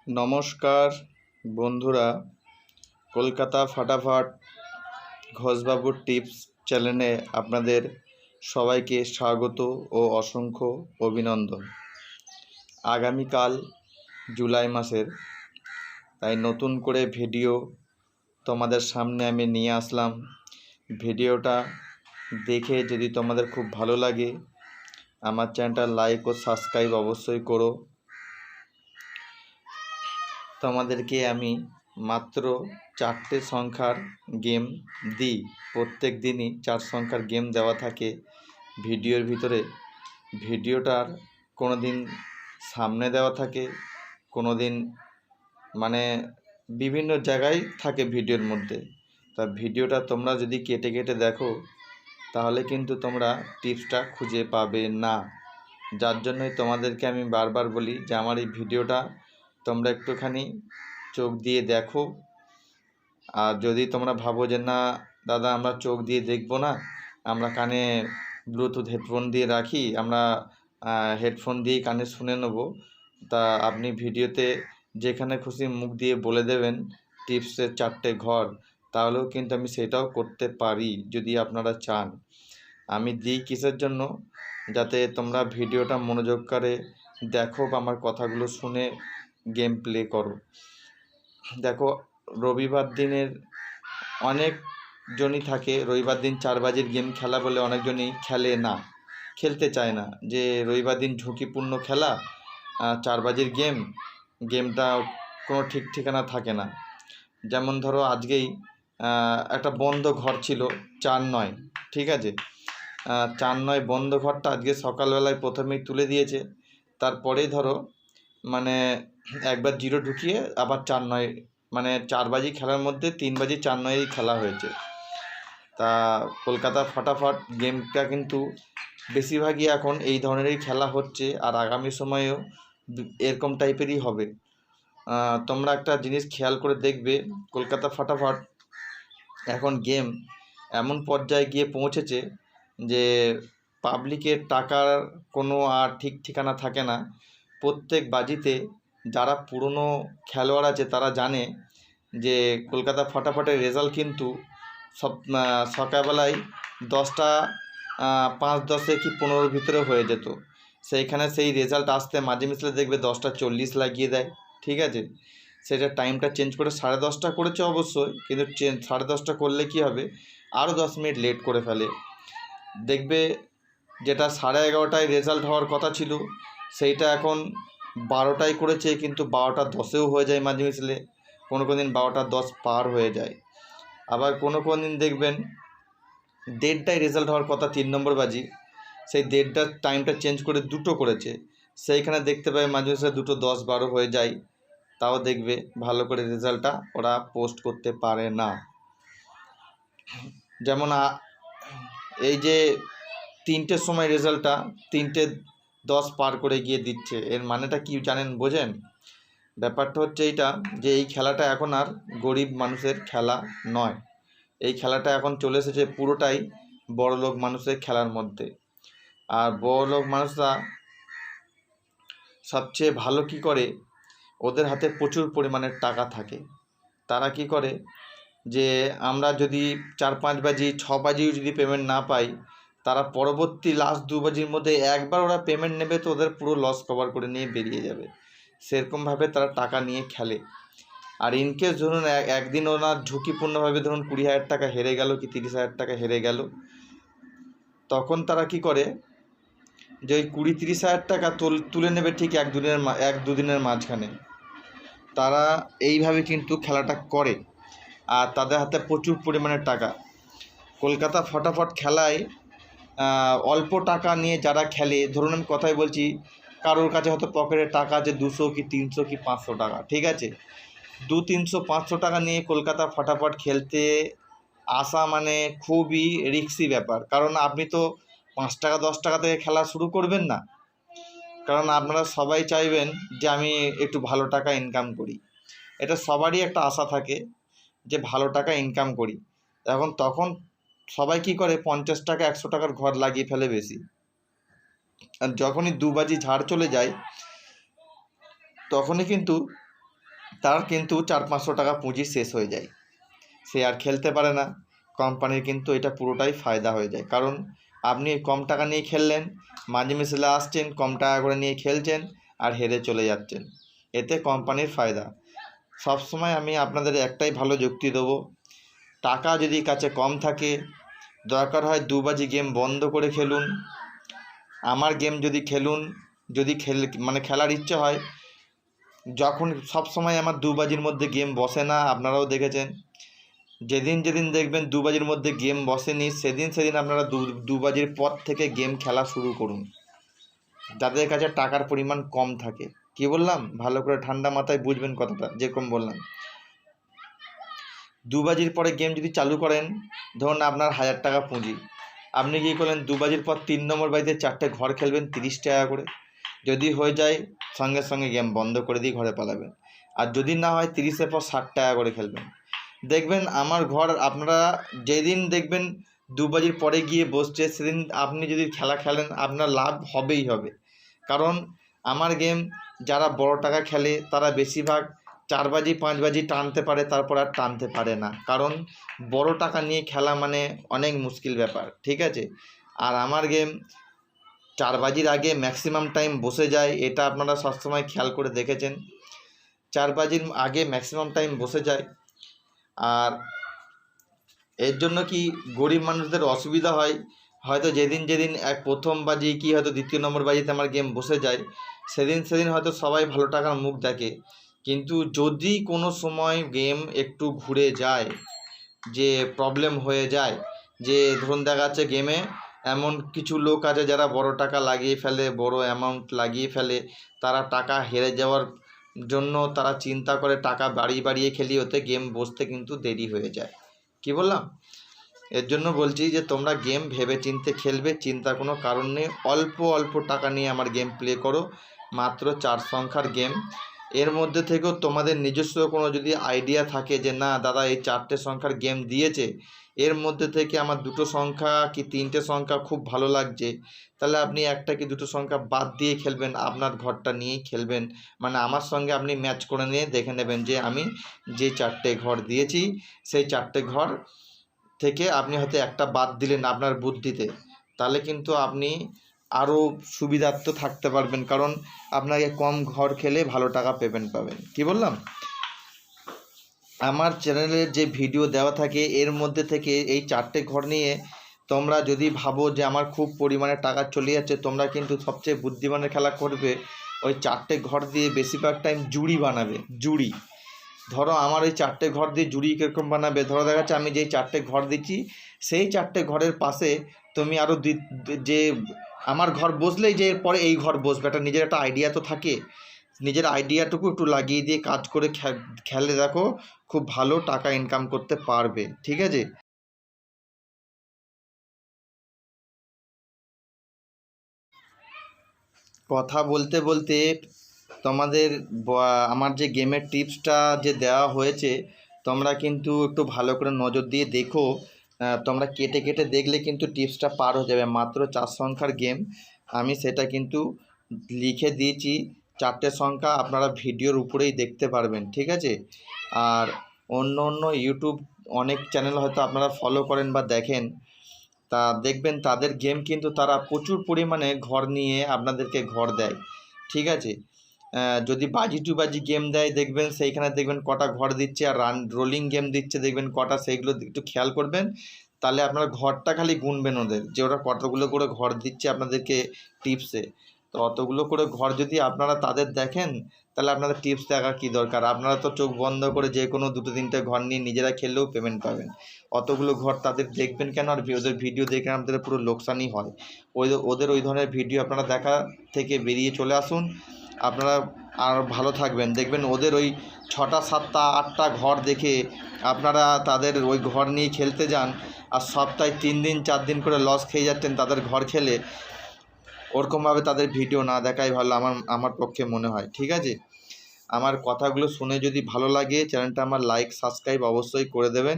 নমস্কার বন্ধুরা, কলকাতা ফাটাফাট ঘোষবাবুর টিপস চ্যানেলে আপনাদের সবাইকে স্বাগত ও অসংখ্য অভিনন্দন। আগামীকাল জুলাই মাসের, তাই নতুন করে ভিডিও তোমাদের সামনে আমি নিয়ে আসলাম। ভিডিওটা দেখে যদি তোমাদের খুব ভালো লাগে, আমার চ্যানেলটা লাইক ও সাবস্ক্রাইব অবশ্যই করো। তোমাদেরকে আমি মাত্র 4টে সংখ্যার গেম দিই। প্রত্যেক দিনই 4 সংখ্যার গেম দেওয়া থাকে ভিডিওর ভিতরে। ভিডিওটার কোনো দিন সামনে দেওয়া থাকে, কোনো দিন বিভিন্ন জায়গায় থাকে ভিডিওর মধ্যে। তা ভিডিওটা তোমরা যদি কেটে কেটে দেখো, তাহলে কিন্তু তোমরা টিপসটা খুঁজে পাবে না। যার জন্যই তোমাদেরকে আমি বারবার বলি যে আমার এই ভিডিওটা তোমরা একটুখানি চোখ দিয়ে দেখো। আর যদি তোমরা ভাবো যে না দাদা, আমরা চোখ দিয়ে দেখবো না, আমরা কানে ব্লুটুথ হেডফোন দিয়ে রাখি, আমরা হেডফোন দিয়েই কানে শুনে নেব, তা আপনি ভিডিওতে যেখানে খুশি মুখ দিয়ে বলে দেবেন টিপসের 4টে ঘর, তাহলেও কিন্তু আমি সেটাও করতে পারি যদি আপনারা চান। আমি দিই কিসের জন্য? যাতে তোমরা ভিডিওটা মনোযোগ করে দেখো বা আমার কথাগুলো শুনে গেম প্লে করো। দেখো, রবিবার দিনের অনেকজনই থাকে, রবিবার দিন 4 বাজির গেম খেলা বলে অনেকজনই খেলে না, খেলতে চায় না, যে রবিবার দিন ঝুঁকিপূর্ণ খেলা, 4 বাজির গেমটা কোনো ঠিক ঠিকানা থাকে না। যেমন ধরো আজকেই একটা বন্ধ ঘর ছিল 4-9, ঠিক আছে, 4-9 বন্ধ ঘরটা আজকে সকালবেলায় প্রথমেই তুলে দিয়েছে। তারপরেই ধরো একবার 0 ঢুকিয়ে আবার 4-9, 4 বাজি খেলার মধ্যে 3 বাজি 4-9 খেলা হয়েছে। তা কলকাতা ফাটাফাট গেমটা কিন্তু বেশিরভাগই এখন এই ধরনেরই খেলা হচ্ছে, আর আগামী সময়েও এরকম টাইপেরই হবে। তোমরা একটা জিনিস খেয়াল করে দেখবে, কলকাতা ফাটাফাট এখন গেম এমন পর্যায়ে গিয়ে পৌঁছেছে যে পাবলিকের টাকার কোনো আর ঠিক ঠিকানা থাকে না। প্রত্যেক বাজিতে যারা পুরনো খেলোয়াড় আছে তারা জানে যে কলকাতা ফাটাফাটের রেজাল্ট কিন্তু সকালবেলায় 10টা 5-10 কি 15-র ভিতরে হয়ে যেত। সেইখানে সেই রেজাল্ট আসতে মাঝে মিশলে দেখবে 10টা 40 লাগিয়ে দেয়, ঠিক আছে। সেটা টাইমটা চেঞ্জ করে 10:30টা করেছে অবশ্যই, কিন্তু 10:30টা করলে কি হবে, আরও 10 মিনিট লেট করে ফেলে। দেখবে যেটা 11:30টায় রেজাল্ট হওয়ার কথা ছিল, সেইটা এখন 12টায় করেছে, কিন্তু 12:10-এও হয়ে যায় মাঝে মিশলে, কোনো দিন 12:10 পার হয়ে যায়। আবার কোনো দিন দেখবেন 1:30টায় রেজাল্ট হওয়ার কথা 3 নম্বর বাজি, সেই 1:30টার টাইমটা চেঞ্জ করে 2টো করেছে, সেইখানে দেখতে পাই মাঝে মিশলে 2:10-12 হয়ে যায়। তাও দেখবে ভালো করে রেজাল্টটা ওরা পোস্ট করতে পারে না। যেমন এই যে 3টের সময় রেজাল্টটা 3:10 পার করে গিয়ে দিচ্ছে, এর মানেটা কি জানেন, বোঝেন? ব্যাপারটা হচ্ছে এইটা, যে এই খেলাটা এখন আর গরিব মানুষের খেলা নয়। এই খেলাটা এখন চলে এসেছে পুরোটাই বড়লোক মানুষের খেলার মধ্যে। আর বড়লোক মানুষরা সবচেয়ে ভালো কি করে, ওদের হাতে প্রচুর পরিমাণের টাকা থাকে। তারা কি করে, যে আমরা যদি 4-5 বাজি 6 বাজিও যদি পেমেন্ট না পাই, তারা পরবর্তী লাস্ট 2 বাজির মধ্যে একবার ওরা পেমেন্ট নেবে, তো ওদের পুরো লস কভার করে নিয়ে বেরিয়ে যাবে। সেরকমভাবে তারা টাকা নিয়ে খেলে। আর ইনকেস ধরুন একদিন ওনার ঝুঁকিপূর্ণভাবে ধরুন 20,000 টাকা হেরে গেল কি 30,000 টাকা হেরে গেল, তখন তারা কি করে, যে ওই 20-30,000 টাকা তুলে নেবে ঠিক 1-2 দিনের মাঝখানে। তারা এইভাবে কিন্তু খেলাটা করে, আর তাদের হাতে প্রচুর পরিমাণে টাকা। কলকাতা ফাটাফাট খেলায় অল্প টাকা নিয়ে যারা খেলে, ধরুন আমি কথাই বলছি, কারোর কাছে হয়তো পকেটে টাকা আছে 200 কি 300 কি 500 টাকা, ঠিক আছে, 200-300-500 টাকা নিয়ে কলকাতা ফাটাফাট খেলতে আসা খুবই রিস্কি ব্যাপার। কারণ আপনি তো 5 টাকা 10 টাকা থেকে খেলা শুরু করবেন না, কারণ আপনারা সবাই চাইবেন যে আমি একটু ভালো টাকা ইনকাম করি। এটা সবারই একটা আশা থাকে যে ভালো টাকা ইনকাম করি। তখন সবাই কি করে, 50 টাকা 100 টাকার ঘর লাগিয়ে ফেলে বেশি। আর যখনই 2 বাজি ঝাড় চলে যায়, তখনই কিন্তু তার কিন্তু 400-500 টাকা পুঁজি শেষ হয়ে যায়, সে আর খেলতে পারে না। কোম্পানির কিন্তু এটা পুরোটাই ফায়দা হয়ে যায়, কারণ আপনি কম টাকা নিয়ে খেললেন, মাঝে মিশলে আসছেন, কম টাকা করে নিয়ে খেলছেন আর হেরে চলে যাচ্ছেন, এতে কোম্পানির ফায়দা। সবসময় আমি আপনাদের একটাই ভালো যুক্তি দেবো, টাকা যদি কাছে কম থাকে, দরকার হয় দুবাজি গেম বন্ধ করে খেলুন, আমার গেম যদি খেলুন, যদি খেলার ইচ্ছে হয়। যখন সবসময় আমার দুবাজির মধ্যে গেম বসে না, আপনারাও দেখেছেন। যেদিন যেদিন দেখবেন দুবাজির মধ্যে গেম বসেনি, সেদিন আপনারা দুবাজির পর থেকে গেম খেলা শুরু করুন, যাদের কাছে টাকার পরিমাণ কম থাকে। কি বললাম ভালো করে ঠান্ডা মাথায় বুঝবেন কথাটা, যেরকম বললাম। দুবাজির পরে গেম যদি চালু করেন, ধরুন আপনার 1000 টাকা পুঁজি, আপনি কী করলেন, দুবাজির পর 3 নম্বর বাড়িতে 4টে ঘর খেলবেন 30 টাকা করে। যদি হয়ে যায় সঙ্গে সঙ্গে গেম বন্ধ করে দিয়ে ঘরে পালাবেন, আর যদি না হয় 30-এর পর 60 টাকা করে খেলবেন। দেখবেন আমার ঘর, আপনারা যেদিন দেখবেন দুবাজির পরে গিয়ে বসছে, সেদিন আপনি যদি খেলা খেলেন আপনার লাভ হবেই হবে। কারণ আমার গেম যারা বড় টাকা খেলে তারা বেশিরভাগ 4 বাজি 5 বাজি টানতে পারে, তারপর আর টানতে পারে না, কারণ বড় টাকা নিয়ে খেলা মানে অনেক মুশকিল ব্যাপার, ঠিক আছে। আর আমার গেম 4 বাজির আগে ম্যাক্সিমাম টাইম বসে যায়, এটা আপনারা সবসময় খেয়াল করে দেখেছেন। 4 বাজির আগে ম্যাক্সিমাম টাইম বসে যায়, আর এর জন্য কি গরিব মানুষদের অসুবিধা হয়, হয়তো যেদিন প্রথম বাজি কি হয়তো দ্বিতীয় নম্বর বাজিতে আমার গেম বসে যায়, সেদিন হয়তো সবাই ভালো টাকার মুখ দেখে। কিন্তু যদি কোনো সময় গেম একটু ঘুরে যায়, যে প্রবলেম হয়ে যায়, যে ধরুন দেখা যাচ্ছে গেমে এমন কিছু লোক আছে যারা বড় টাকা লাগিয়ে ফেলে, বড় অ্যামাউন্ট লাগিয়ে ফেলে, তারা টাকা হেরে যাওয়ার জন্য তারা চিন্তা করে টাকা বাড়িয়ে খেলি, ওতে গেম বসতে কিন্তু দেরি হয়ে যায়। কি বললাম? এর জন্য বলছি যে তোমরা গেম ভেবে চিনতে খেলবে, চিন্তার কোনো কারণ নেই। অল্প টাকা নিয়ে আমার গেম প্লে করো, মাত্র 4 সংখ্যার গেম। এর মধ্যে থেকেও তোমাদের নিজস্ব কোনো যদি আইডিয়া থাকে যে না দাদা এই 4টে সংখ্যার গেম দিয়েছে, এর মধ্যে থেকে আমার 2টো সংখ্যা কি 3টে সংখ্যা খুব ভালো লাগছে, তাহলে আপনি 1টা কি 2টো সংখ্যা বাদ দিয়ে খেলবেন, আপনার ঘরটা নিয়েই খেলবেন। মানে আমার সঙ্গে আপনি ম্যাচ করে নিয়ে দেখে নেবেন যে আমি যে 4টে ঘর দিয়েছি, সেই 4টে ঘর থেকে আপনি হয়তো একটা বাদ দিলেন আপনার বুদ্ধিতে, তাহলে কিন্তু আপনি আরও সুবিধার্থ থাকতে পারবেন, কারণ আপনাকে কম ঘর খেলে ভালো টাকা পাবেন। কি বললাম? আমার চ্যানেলের যে ভিডিও দেওয়া থাকে এর মধ্যে থেকে এই 4টে ঘর নিয়ে তোমরা যদি ভাবো যে আমার খুব পরিমাণে টাকা চলে যাচ্ছে, তোমরা কিন্তু সবচেয়ে বুদ্ধিমানের খেলা করবে, ওই 4টে ঘর দিয়ে বেশিরভাগ টাইম জুড়ি বানাবে। জুড়ি, ধরো আমার ওই 4টে ঘর দিয়ে জুড়ি কীরকম বানাবে, ধরো দেখা যাচ্ছে আমি যেই 4টে ঘর দিচ্ছি, সেই 4টে ঘরের পাশে তুমি আরও যে আমার ঘর বসলেই যে পরে এই ঘর বসবে, একটা নিজের একটা আইডিয়া তো থাকে, নিজের আইডিয়াটুকু একটু লাগিয়ে দিয়ে কাজ করে খেলে দেখো, খুব ভালো টাকা ইনকাম করতে পারবে। ঠিক আছে? কথা বলতে বলতে তোমাদের আমার যে গেমের টিপসটা যে দেওয়া হয়েছে, তোমরা কিন্তু একটু ভালো করে নজর দিয়ে দেখো। তোমরা কেটে দেখলে কিন্তু টিপসটা পার হয়ে যাবে। মাত্র 4 সংখ্যার গেম, আমি সেটা কিন্তু লিখে দিয়েছি। 4টে সংখ্যা আপনারা ভিডিওর উপরেই দেখতে পারবেন। ঠিক আছে? আর অন্য ইউটিউব অনেক চ্যানেল হয়তো আপনারা ফলো করেন বা দেখেন, তা দেখবেন তাদের গেম কিন্তু তারা প্রচুর পরিমাণে ঘর নিয়ে আপনাদেরকে ঘর দেয়। ঠিক আছে? যদি বাজি টু বাজি গেম দেয় দেখবেন সেইখানে দেখবেন কটা ঘর দিচ্ছে, আর রোলিং গেম দিচ্ছে দেখবেন কটা, সেইগুলো একটু খেয়াল করবেন। তাহলে আপনার ঘরটা খালি গুনবেন ওদের, যে ওরা কতগুলো করে ঘর দিচ্ছে আপনাদেরকে টিপসে। তো অতগুলো করে ঘর যদি আপনারা তাদের দেখেন, তাহলে আপনাদের টিপস দেখার কী দরকার, আপনারা তো চোখ বন্ধ করে যে কোনো 2-3টে ঘর নিয়ে নিজেরা খেললেও পেমেন্ট পাবেন। অতগুলো ঘর তাদের দেখবেন কেন? আর ওদের ভিডিও দেখে আপনাদের পুরো লোকসানই হয়। ওদের ওই ধরনের ভিডিও আপনারা দেখা থেকে বেরিয়ে চলে আসুন, আপনারা আর ভালো থাকবেন। দেখবেন ওদের ওই 6টা 7টা 8টা ঘর দেখে আপনারা তাদের ওই ঘর নিয়ে খেলতে যান, আর সপ্তাহে 3 দিন 4 দিন করে লস খেয়ে যাচ্ছেন তাদের ঘর খেলে। ওরকমভাবে তাদের ভিডিও না দেখাই ভালো আমার পক্ষে মনে হয়। ঠিক আছে? আমার কথাগুলো শুনে যদি ভালো লাগে, চ্যানেলটা আমার লাইক সাবস্ক্রাইব অবশ্যই করে দেবেন।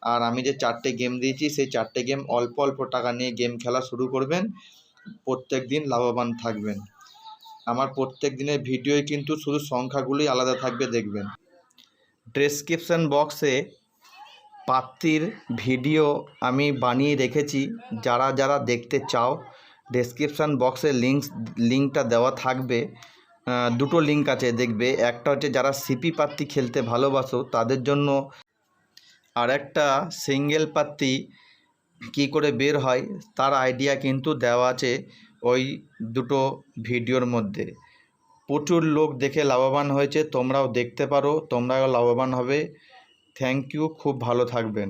আর আমি যে 4টে গেম দিয়েছি, সেই 4টে গেম অল্প টাকা নিয়ে গেম খেলা শুরু করবেন, প্রত্যেক দিন লাভবান থাকবেন। আমার প্রত্যেক দিনের ভিডিওই কিন্তু শুধু সংখ্যাগুলোই আলাদা থাকবে, দেখবেন। ডেসক্রিপশন বক্সে পাত্রীর ভিডিও আমি বানিয়ে রেখেছি, যারা যারা দেখতে চাও ডেসক্রিপশান বক্সে লিঙ্কটা দেওয়া থাকবে। দুটো লিঙ্ক আছে দেখবে, একটা হচ্ছে যারা সিপি পাত্তি খেলতে ভালোবাসো তাদের জন্য, আর একটা সিঙ্গেল পাত্তি কী করে বের হয় তার আইডিয়া কিন্তু দেওয়া আছে ওই দুটো ভিডিওর মধ্যে। প্রচুর লোক দেখে লাভবান হয়েছে, তোমরাও দেখতে পারো, তোমরাও লাভবান হবে। থ্যাংক ইউ, খুব ভালো থাকবেন।